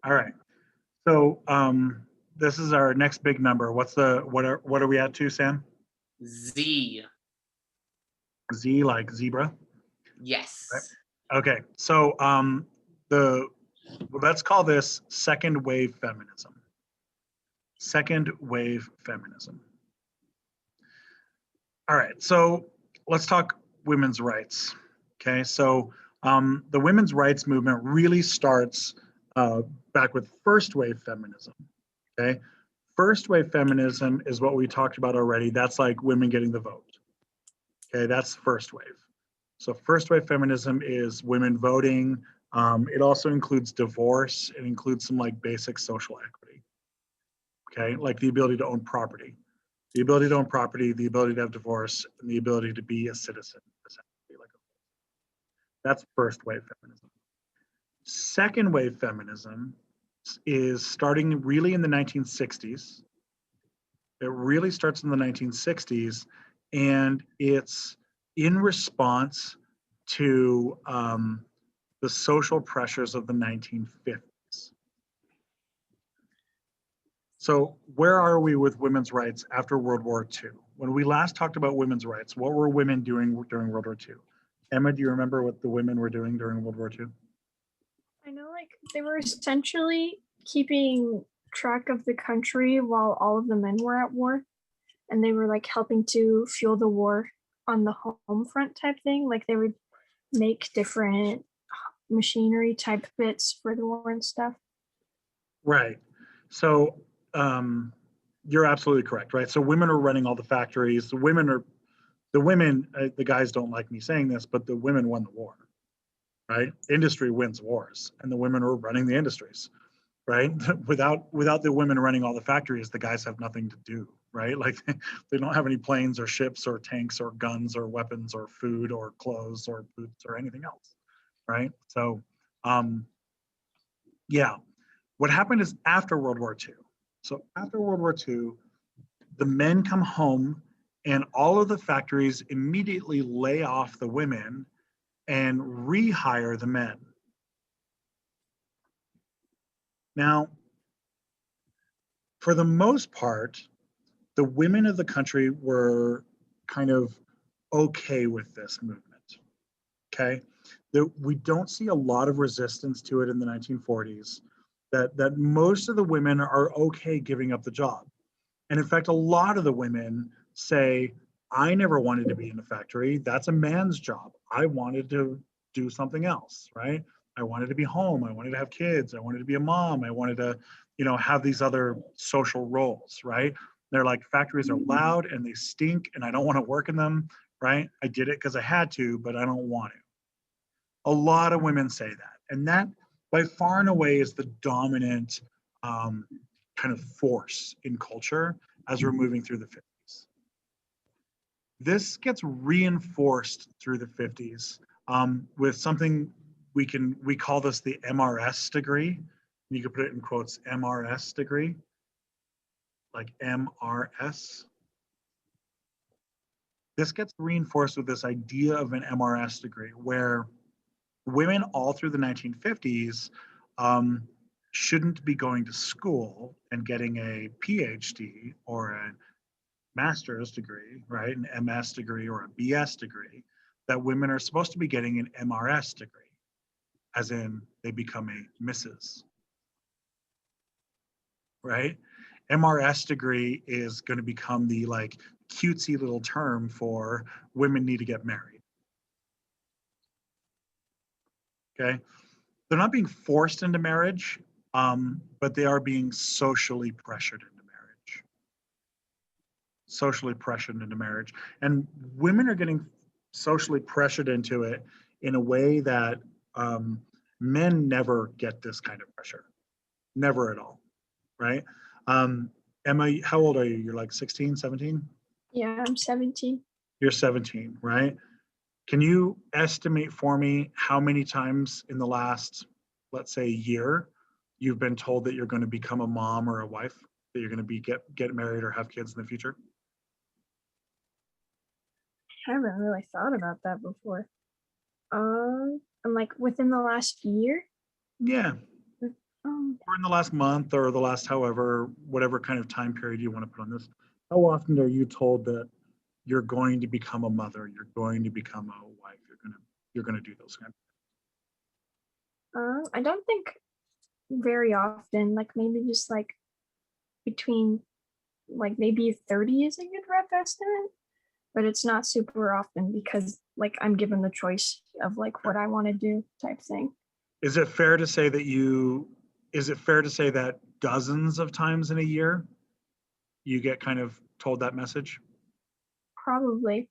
All right. So this is our next big number. What are we at to, Sam? Z. Z, like zebra. Right. Yes. Okay. So the let's call this second wave feminism. Second wave feminism. All right. So let's talk women's rights. Okay. So the women's rights movement really starts uh, back with first wave feminism. Okay. First wave feminism is what we talked about already. That's like women getting the vote. Okay. That's first wave. So first wave feminism is women voting. It also includes divorce. It includes some like basic social equity. Okay. Like the ability to own property, the ability to own property, the ability to have divorce, and the ability to be a citizen. Essentially, like that's first wave feminism. Second wave feminism is starting really in the 1960s. It really starts in the 1960s, and it's in response to the social pressures of the 1950s. So, where are we with women's rights after World War II? When we last talked about women's rights, what were women doing during World War II? Emma, do you remember what the women were doing during World War II? I know, like, they were essentially keeping track of the country while all of the men were at war, and they were like helping to fuel the war on the home front type thing. Like, they would make different machinery type bits for the war and stuff. Right. So, you're absolutely correct, right? So, women are running all the factories. The guys don't like me saying this, but the women won the war, right? Industry wins wars, and the women are running the industries, right? Without the women running all the factories, the guys have nothing to do, right? Like they don't have any planes or ships or tanks or guns or weapons or food or clothes or boots or anything else, right? So, yeah, what happened is after World War II. So after World War II, the men come home and all of the factories immediately lay off the women and rehire the men. Now, for the most part, the women of the country were kind of okay with this movement. Okay. We don't see a lot of resistance to it in the 1940s, that most of the women are okay giving up the job. And in fact, a lot of the women say, I never wanted to be in a factory. That's a man's job. I wanted to do something else, right? I wanted to be home. I wanted to have kids. I wanted to be a mom. I wanted to, have these other social roles, right? They're like, factories are loud and they stink and I don't want to work in them, right? I did it because I had to, but I don't want to. A lot of women say that. And that, by far and away, is the dominant um, kind of force in culture as we're moving through the 50s. This gets reinforced through the 50s with something we call this the MRS degree. You could put it in quotes, MRS degree, like MRS. This gets reinforced with this idea of an MRS degree where women all through the 1950s shouldn't be going to school and getting a PhD or a master's degree, right? An MS degree or a BS degree, that women are supposed to be getting an MRS degree, as in they become a Mrs., right? MRS degree is going to become the like cutesy little term for women need to get married. Okay. They're not being forced into marriage, but they are being socially pressured into marriage. Socially pressured into marriage. And women are getting socially pressured into it in a way that men never get this kind of pressure. Never at all. Right? Emma, how old are you? You're like 16, 17? Yeah, I'm 17. You're 17, right? Can you estimate for me how many times in the last, let's say, year, you've been told that you're going to become a mom or a wife, that you're going to be get married or have kids in the future? I haven't really thought about that before. And like within the last year. Yeah. or in the last month or the last however, whatever kind of time period you want to put on this, how often are you told that you're going to become a mother, you're going to become a wife, you're gonna do those kind I don't think very often. Like maybe just like between like maybe 30 is a good rough estimate, but it's not super often because like I'm given the choice of like what I want to do type thing. Is it fair to say that is it fair to say that dozens of times in a year you get kind of told that message? Probably.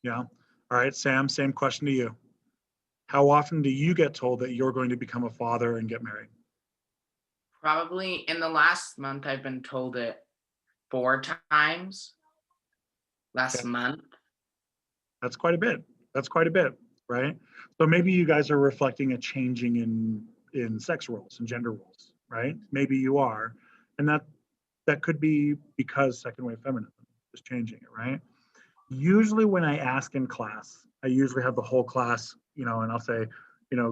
Yeah. All right, Sam, same question to you. How often do you get told that you're going to become a father and get married? Probably in the last month, I've been told it 4 times. Last Okay. month. That's quite a bit. That's quite a bit, right? So maybe you guys are reflecting a changing in sex roles and gender roles, right? Maybe you are, and that could be because second wave feminism is changing it, right? Usually when I ask in class, I usually have the whole class, and I'll say,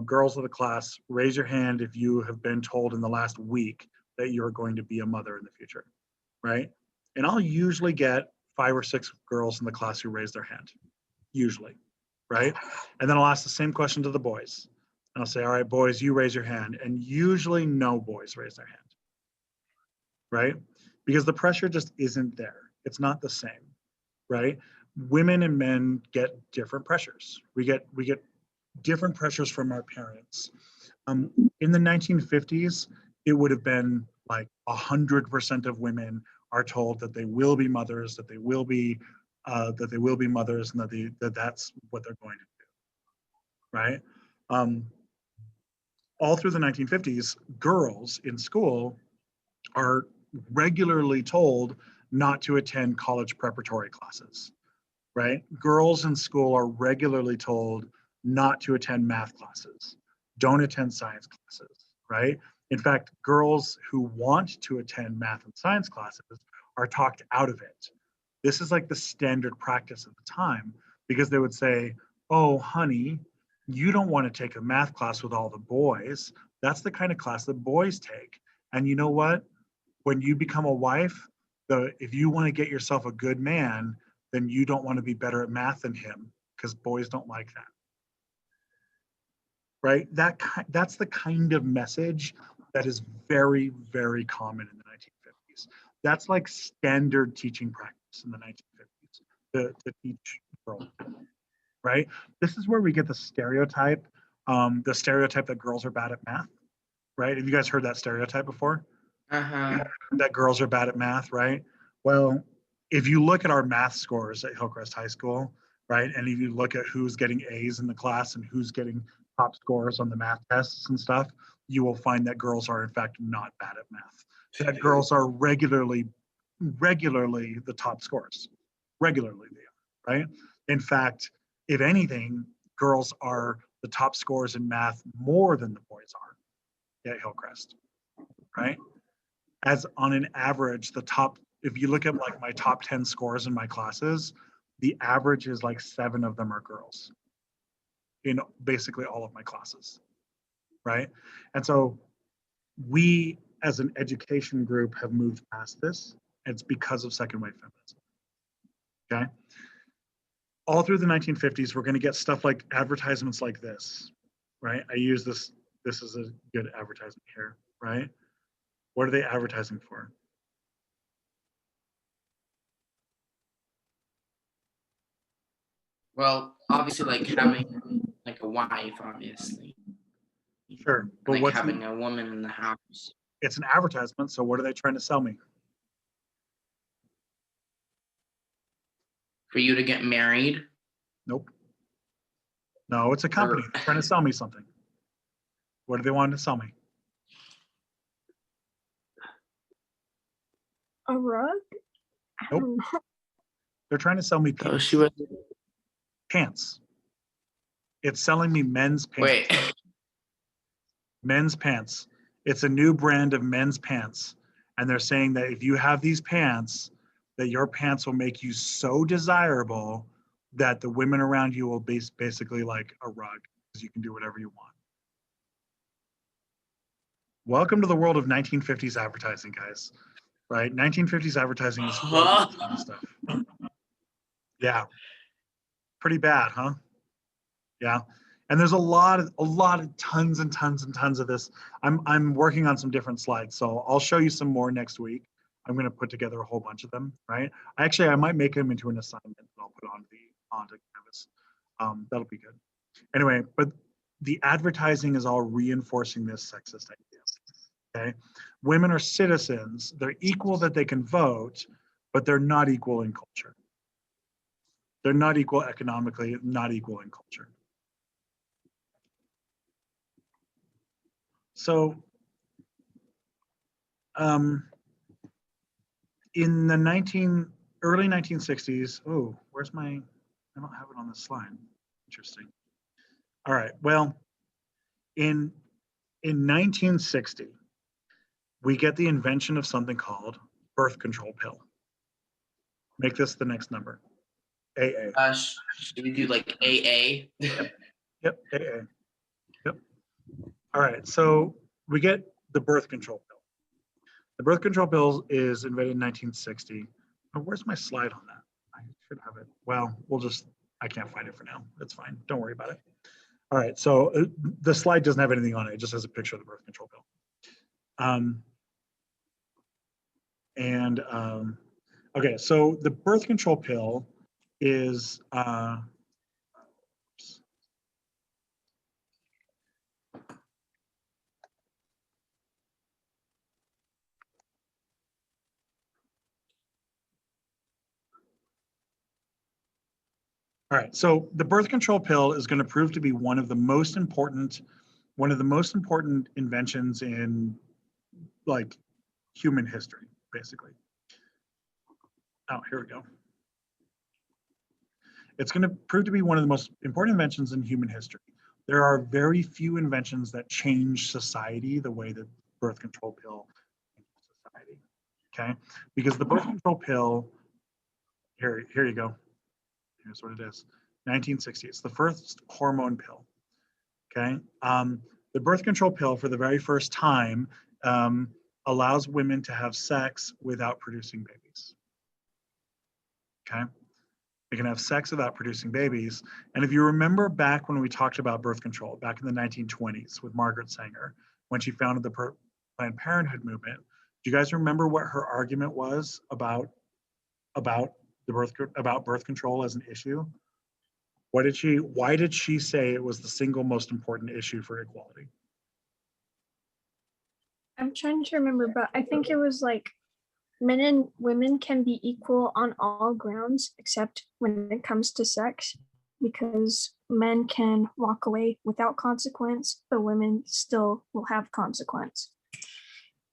girls of the class, raise your hand if you have been told in the last week that you're going to be a mother in the future, right? And I'll usually get 5 or 6 girls in the class who raise their hand, usually, right? And then I'll ask the same question to the boys. And I'll say, all right, boys, you raise your hand. And usually no boys raise their hand, right? Because the pressure just isn't there. It's not the same, right? Women and men get different pressures. We get different pressures from our parents. In the 1950s, it would have been like 100% of women are told that they will be mothers, that they will be mothers, and that's what they're going to do, right? Um, all through the 1950s, girls in school are regularly told not to attend college preparatory classes, right? Girls in school are regularly told not to attend math classes, don't attend science classes, right? In fact, girls who want to attend math and science classes are talked out of it. This is like the standard practice at the time because they would say, oh, honey, you don't want to take a math class with all the boys. That's the kind of class that boys take. And you know what? When you become a wife, if you want to get yourself a good man, then you don't want to be better at math than him because boys don't like that. Right? That's the kind of message that is very, very common in the 1950s. That's like standard teaching practice in the 1950s to teach girls, right? This is where we get the stereotype that girls are bad at math, right? Have you guys heard that stereotype before? Uh-huh. That girls are bad at math, right? Well, if you look at our math scores at Hillcrest High School, right, and if you look at who's getting A's in the class and who's getting top scores on the math tests and stuff, you will find that girls are in fact not bad at math. That girls are regularly the top scores. Regularly they are, right? In fact, if anything, girls are the top scores in math more than the boys are at Hillcrest, right? As on an average, if you look at like my top 10 scores in my classes, the average is like 7 of them are girls in basically all of my classes, right? And so we as an education group have moved past this. It's because of second wave feminism, okay? All through the 1950s, we're going to get stuff like advertisements like this, right? I use this is a good advertisement here, right? What are they advertising for? Well, obviously, like having like a wife, obviously, Sure, and but like having a woman in the house. it's an advertisement, so what are they trying to sell me? For you to get married. Nope. No, it's a company. They're trying to sell me something. What do they want to sell me? A rug? I Nope. don't know. They're trying to sell me Oh, pants. she was. Pants. It's selling me men's pants. Wait. Men's pants. It's a new brand of men's pants. And they're saying that if you have these pants, that your pants will make you so desirable that the women around you will be basically like a rug because you can do whatever you want. Welcome to the world of 1950s advertising, guys. Right? 1950s advertising is full of this kind of stuff. Yeah. Pretty bad, huh? Yeah. And there's a lot of tons and tons and tons of this. I'm working on some different slides, so I'll show you some more next week. I'm going to put together a whole bunch of them, right? Actually, I might make them into an assignment that I'll put onto Canvas. That'll be good. Anyway, but the advertising is all reinforcing this sexist idea. Okay, women are citizens. They're equal that they can vote, but they're not equal in culture. They're not equal economically, not equal in culture. So in the early 1960s, oh, where's my, I don't have it on the slide. Interesting. All right, well, in 1960, we get the invention of something called birth control pill. Make this the next number, AA. Should we do like AA? Yep, AA. Yep. All right, so we get the birth control pill. The birth control pill is invented in 1960. Oh, where's my slide on that? I should have it. Well, I can't find it for now. That's fine. Don't worry about it. All right, so the slide doesn't have anything on it. It just has a picture of the birth control pill. Okay, so the birth control pill is, all right, so the birth control pill is going to prove to be one of the most important inventions in like human history, basically. Oh, here we go. It's going to prove to be one of the most important inventions in human history. There are very few inventions that change society the way that birth control pill changes society. Okay, because the birth control pill, here you go. Here's what it is. 1960. It's the first hormone pill. Okay, the birth control pill for the very first time allows women to have sex without producing babies. Okay, they can have sex without producing babies. And if you remember back when we talked about birth control back in the 1920s with Margaret Sanger, when she founded the Planned Parenthood movement, do you guys remember what her argument was about birth control as an issue? Why did she say it was the single most important issue for equality? I'm trying to remember, but I think it was like men and women can be equal on all grounds except when it comes to sex, because men can walk away without consequence, but women still will have consequence.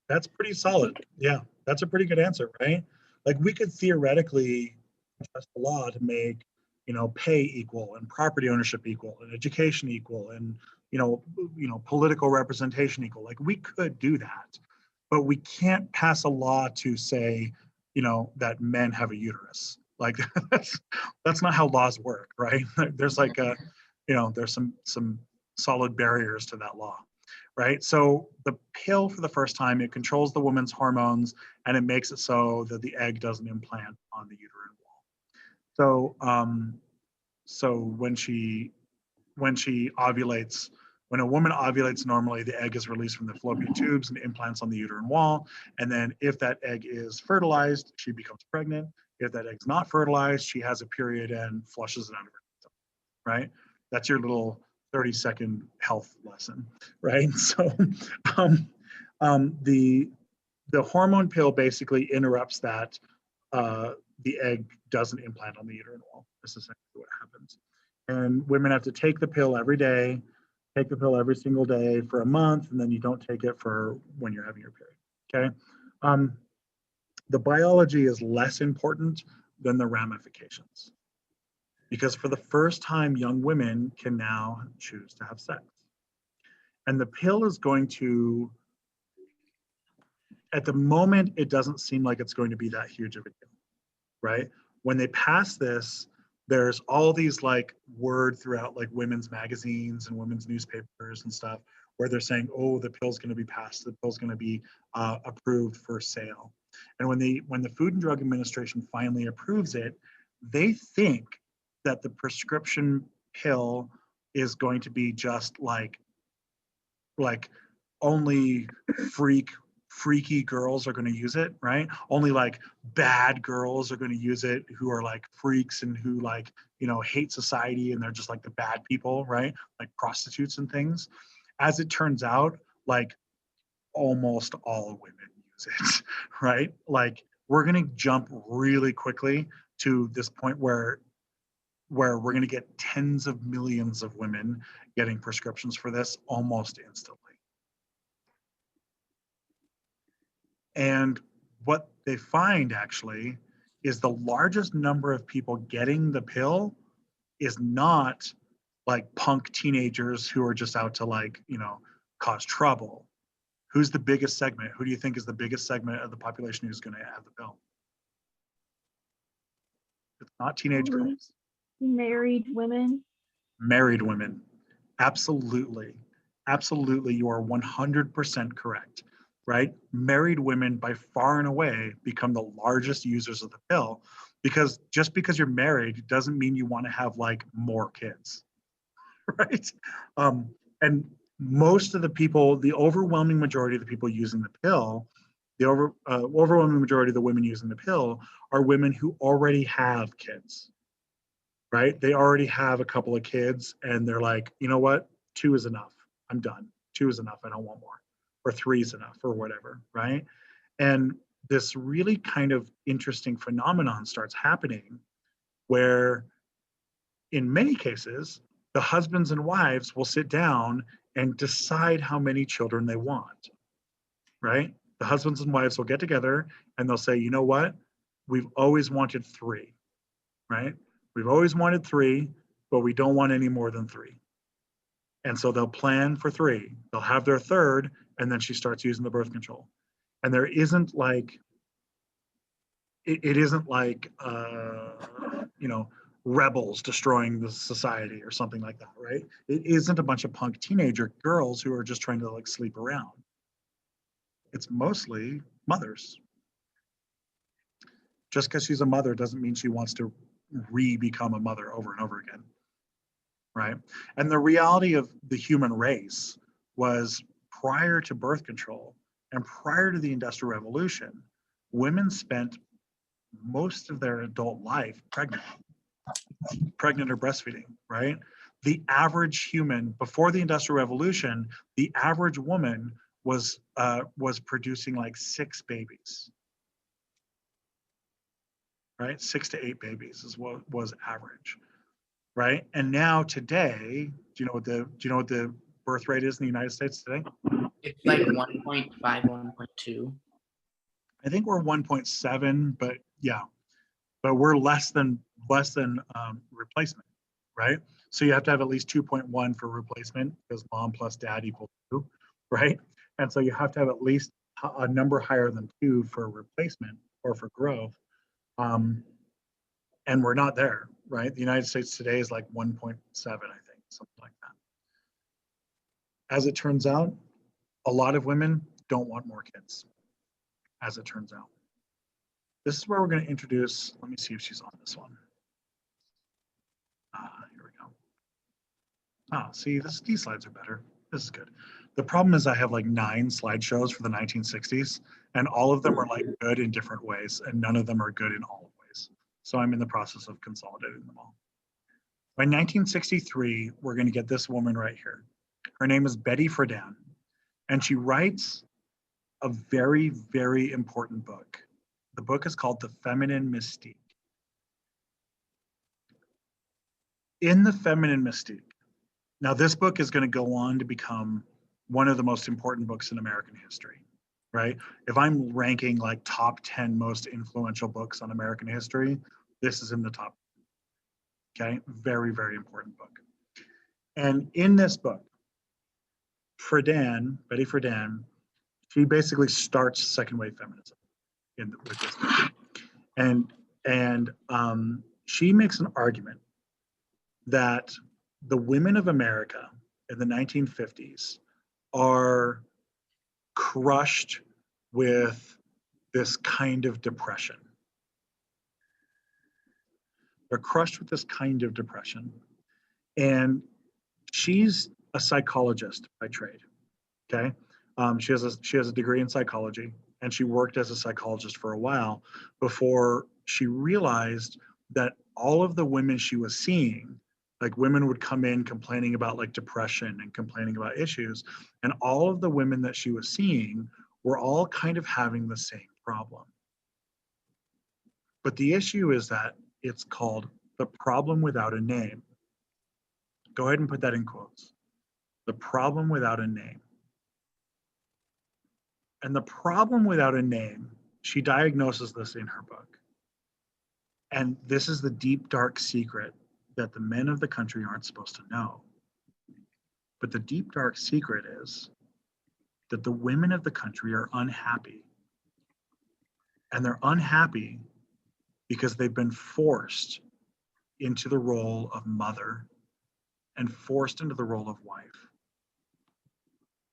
That's pretty solid. Yeah, that's a pretty good answer, right? Like we could theoretically adjust the law to make, pay equal and property ownership equal and education equal and, political representation equal. Like we could do that, but we can't pass a law to say, that men have a uterus. Like that's not how laws work, right? There's like there's some solid barriers to that law. Right? So the pill for the first time, it controls the woman's hormones and it makes it so that the egg doesn't implant on the uterine wall. So when she ovulates, when a woman ovulates normally, the egg is released from the fallopian tubes and implants on the uterine wall. And then if that egg is fertilized, she becomes pregnant. If that egg's not fertilized, she has a period and flushes it out of her system, right? That's your little 30-second health lesson, right? So the hormone pill basically interrupts that the egg doesn't implant on the uterine wall. This is essentially what happens. And women have to take the pill every day, take the pill every single day for a month, and then you don't take it for when you're having your period, okay? The biology is less important than the ramifications, because for the first time, young women can now choose to have sex. And the pill is going to, at the moment, it doesn't seem like it's going to be that huge of a deal, right? When they pass this, there's all these like word throughout like women's magazines and women's newspapers and stuff, where they're saying, oh, the pill's going to be passed, the pill's going to be approved for sale. And when the Food and Drug Administration finally approves it, they think that the prescription pill is going to be just like only freaky girls are going to use it, right? Only like bad girls are going to use it, who are like freaks and who like, you know, hate society, and they're just like the bad people, right? Like prostitutes and things. As it turns out, like almost all women use it, right? Like we're going to jump really quickly to this point where we're going to get tens of millions of women getting prescriptions for this almost instantly. And what they find actually is the largest number of people getting the pill is not like punk teenagers who are just out to like, you know, cause trouble. Who's the biggest segment? Who do you think is the biggest segment of the population who's going to have the pill? It's not teenage girls. Married women. Married women. Absolutely. Absolutely. You are 100% correct, right? Married women by far and away become the largest users of the pill, because just because you're married doesn't mean you want to have like more kids, right? And most of the people, the overwhelming majority of the people using the pill, the overwhelming majority of the women using the pill are women who already have kids, right? They already have a couple of kids and they're like, you know what? 2 is enough. I'm done. 2 is enough. I don't want more. Or 3 is enough, or whatever, right? And this really kind of interesting phenomenon starts happening where, in many cases, the husbands and wives will sit down and decide how many children they want, right? The husbands and wives will get together and they'll say, you know what? We've always wanted 3, right? We've always wanted 3, but we don't want any more than 3. And so they'll plan for 3. They'll have their third, and then she starts using the birth control. And there isn't like, it isn't like, you know, rebels destroying the society or something like that, right? It isn't a bunch of punk teenager girls who are just trying to like sleep around. It's mostly mothers. Just because she's a mother doesn't mean she wants to re-become a mother over and over again, right? And the reality of the human race was, prior to birth control and prior to the Industrial Revolution, women spent most of their adult life pregnant or breastfeeding, right? The average human before the Industrial Revolution, the average woman was producing like 6 babies, right? 6 to 8 babies is what was average, right? And now today, do you know what the birth rate is in the United States today? It's like 1.5, 1.2. I think we're 1.7, but yeah, but we're less than replacement, right? So you have to have at least 2.1 for replacement, because mom plus dad equals 2, right? And so you have to have at least a number higher than 2 for replacement or for growth. And we're not there, right? The United States today is like 1.7, I think, something like that. As it turns out, a lot of women don't want more kids, as it turns out. This is where we're going to introduce, let me see if she's on this one. Here we go. See, these slides are better. This is good. The problem is I have like 9 slideshows for the 1960s, and all of them are like good in different ways, and none of them are good in all ways. So I'm in the process of consolidating them all. By 1963, we're going to get this woman right here. Her name is Betty Friedan, and she writes a very, very important book. The book is called The Feminine Mystique. In The Feminine Mystique, now this book is going to go on to become one of the most important books in American history, right? If I'm ranking like top 10 most influential books on American history, this is in the top. Okay, very, very important book. And in this book, Betty Friedan, she basically starts second wave feminism with this book. And she makes an argument that the women of America in the 1950s are crushed with this kind of depression. They're crushed with this kind of depression. And she's a psychologist by trade. Okay. She has a degree in psychology, and she worked as a psychologist for a while before she realized that all of the women she was seeing, like women would come in complaining about like depression and complaining about issues, and all of the women that she was seeing were all kind of having the same problem. But the issue is that it's called the problem without a name. Go ahead and put that in quotes. The problem without a name. And the problem without a name, she diagnoses this in her book. And this is the deep, dark secret that the men of the country aren't supposed to know. But the deep, dark secret is that the women of the country are unhappy. And they're unhappy because they've been forced into the role of mother and forced into the role of wife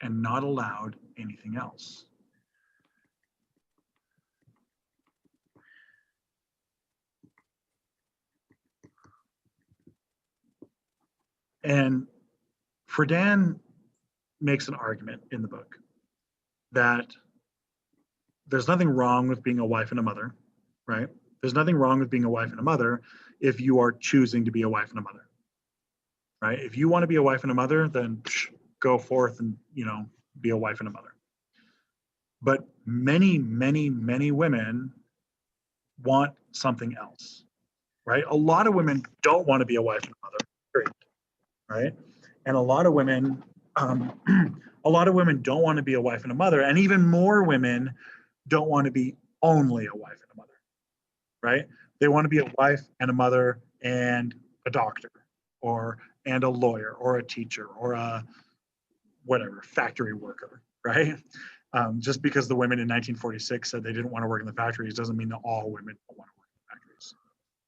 and not allowed anything else. And Friedan makes an argument in the book that there's nothing wrong with being a wife and a mother, right? There's nothing wrong with being a wife and a mother if you are choosing to be a wife and a mother, right? If you want to be a wife and a mother, then go forth and, be a wife and a mother. But many, many, many women want something else, right? A lot of women don't want to be a wife and a mother, period, right? And a lot of women, a lot of women don't want to be a wife and a mother, and even more women don't want to be only a wife and a mother, right? They want to be a wife and a mother and a doctor, and a lawyer, or a teacher, or a whatever factory worker, right? Just because the women in 1946 said they didn't want to work in the factories doesn't mean that all women don't want to work in the factories,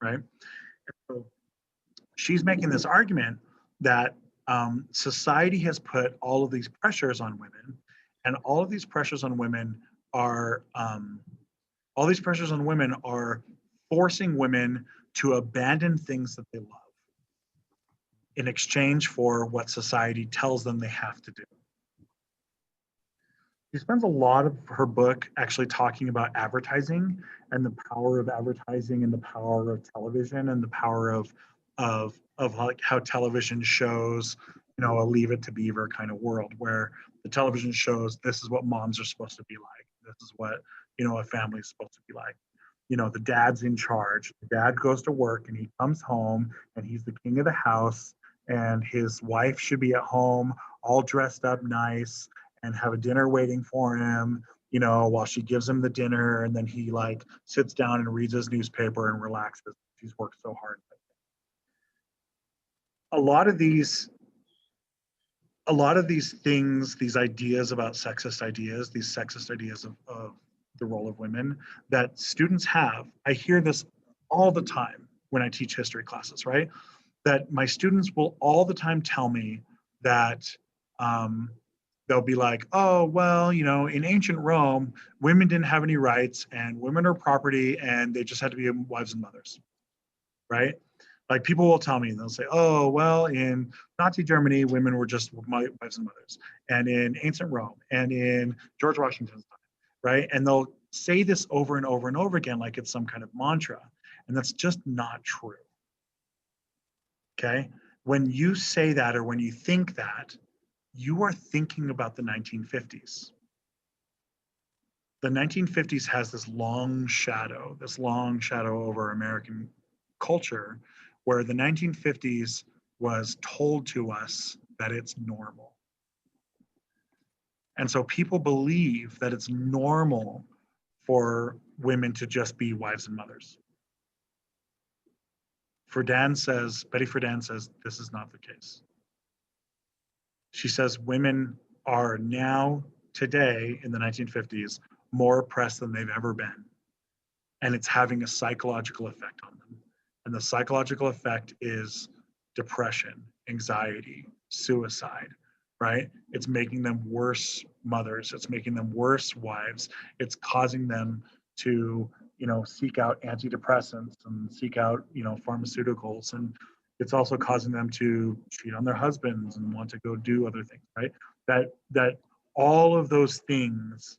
right? So she's making this argument that society has put all of these pressures on women, and all of these pressures on women are forcing women to abandon things that they love in exchange for what society tells them they have to do. She spends a lot of her book actually talking about advertising and the power of advertising and the power of television and the power of like how television shows, a Leave It to Beaver kind of world where the television shows this is what moms are supposed to be like. This is what, a family is supposed to be like. The dad's in charge. The dad goes to work and he comes home and he's the king of the house, and his wife should be at home all dressed up nice and have a dinner waiting for him, while she gives him the dinner, and then he like sits down and reads his newspaper and relaxes. He's worked so hard. A lot of these things, these ideas about sexist ideas, these sexist ideas of the role of women that students have, I hear this all the time when I teach history classes, right? That my students will all the time tell me that they'll be like, oh, well, in ancient Rome, women didn't have any rights and women are property and they just had to be wives and mothers, right? Like people will tell me, they'll say, oh, well, in Nazi Germany, women were just wives and mothers, and in ancient Rome and in George Washington's time, right? And they'll say this over and over and over again like it's some kind of mantra, and that's just not true, okay? When you say that or when you think that, you are thinking about the 1950s. The 1950s has this long shadow over American culture, where the 1950s was told to us that it's normal. And so people believe that it's normal for women to just be wives and mothers. Betty Friedan says, this is not the case. She says women are now, today, in the 1950s, more oppressed than they've ever been. And it's having a psychological effect on them. And the psychological effect is depression, anxiety, suicide, right? It's making them worse mothers. It's making them worse wives. It's causing them to, seek out antidepressants and seek out, pharmaceuticals. And it's also causing them to cheat on their husbands and want to go do other things, right? That all of those things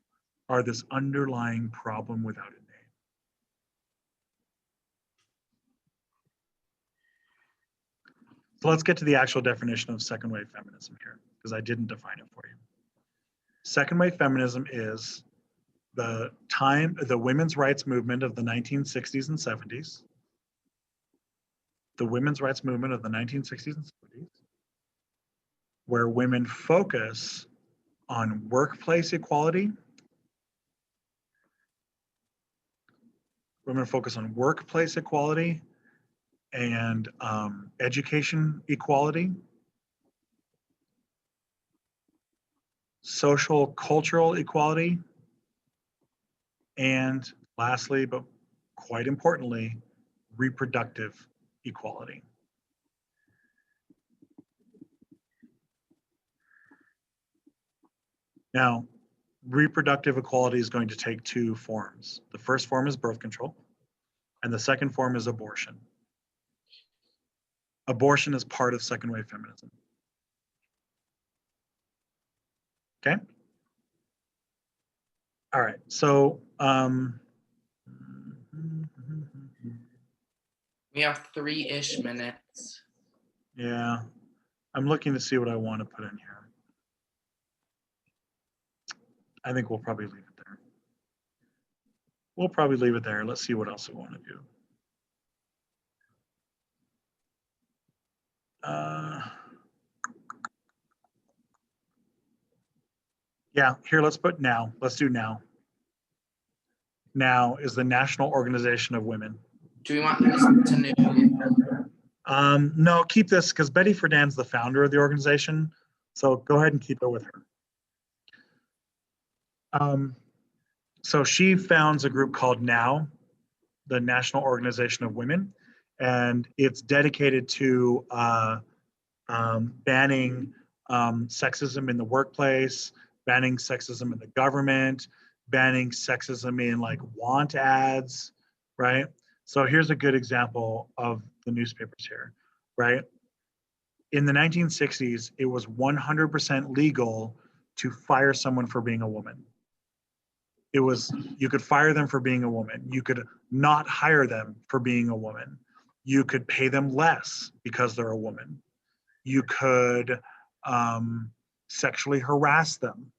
are this underlying problem without a name. So let's get to the actual definition of second wave feminism here, because I didn't define it for you. Second wave feminism is the women's rights movement of the 1960s and 70s. The women's rights movement of the 1960s and 70s, where women focus on workplace equality. Women focus on workplace equality and education equality, social cultural equality, and lastly, but quite importantly, reproductive equality. Now, reproductive equality is going to take two forms. The first form is birth control, and the second form is abortion. Abortion is part of second wave feminism. Okay? All right, so we have 3-ish minutes. yeah, I'm looking to see what I want to put in here. I think we'll probably leave it there. We'll probably leave it there. Let's see what else we want to do. Yeah, here, let's put now. Let's do now. Now is the National Organization of Women. Do we want this to new? No, keep this, because Betty Friedan's the founder of the organization. So go ahead and keep it with her. So she founds a group called NOW, the National Organization of Women, and it's dedicated to banning sexism in the workplace, banning sexism in the government, banning sexism in like want ads, right? So here's a good example of the newspapers here, right? In the 1960s, it was 100% legal to fire someone for being a woman. It was, you could fire them for being a woman. You could not hire them for being a woman. You could pay them less because they're a woman. You could sexually harass them,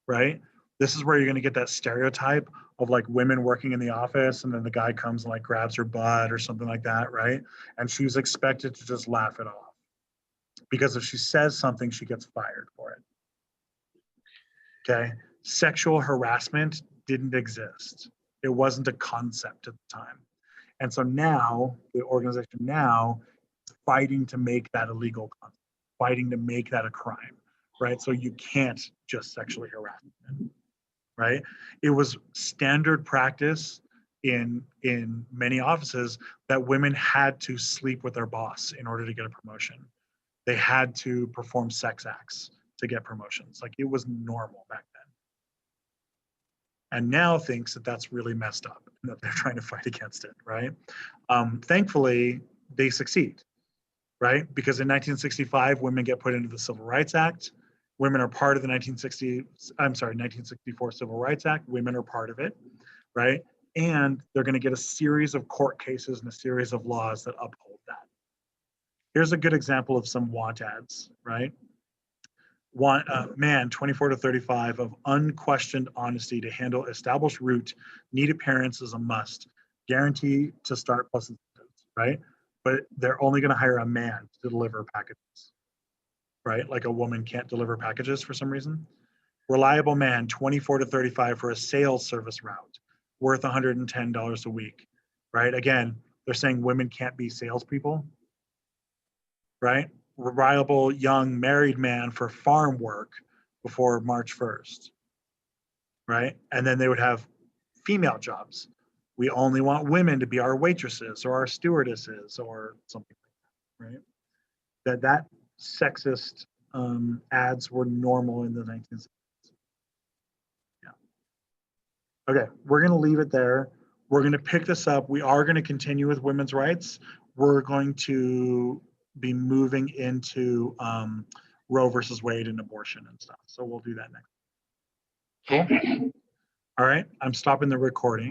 right? This is where you're going to get that stereotype of like women working in the office and then the guy comes and like grabs her butt or something like that, right? And she's expected to just laugh it off because if she says something, she gets fired for it. Okay. Sexual harassment didn't exist. It wasn't a concept at the time. And so now the organization now is fighting to make that illegal concept, fighting to make that a crime, right? So you can't just sexually harass women, right? It was standard practice in many offices that women had to sleep with their boss in order to get a promotion. They had to perform sex acts to get promotions. Like it was normal back then. And now thinks that that's really messed up and that they're trying to fight against it, right? Thankfully, they succeed, right? Because in 1965, women get put into the Civil Rights Act. Women are part of the 1964 Civil Rights Act. Women are part of it, right? And they're going to get a series of court cases and a series of laws that uphold that. Here's a good example of some want ads, right? Man, 24 to 35 of unquestioned honesty to handle established route, need appearance is a must. Guarantee to start plus incentives, right? But they're only going to hire a man to deliver packages, right? Like a woman can't deliver packages for some reason. Reliable man, 24 to 35 for a sales service route, worth $110 a week, right? Again, they're saying women can't be salespeople, right? Reliable young married man for farm work before March 1st, right? And then they would have female jobs. We only want women to be our waitresses or our stewardesses or something like that, right? That sexist ads were normal in the 1960s. Yeah. Okay, we're going to leave it there. We're going to pick this up. We are going to continue with women's rights. We're going to be moving into Roe versus Wade and abortion and stuff. So we'll do that next. Cool. All right, I'm stopping the recording.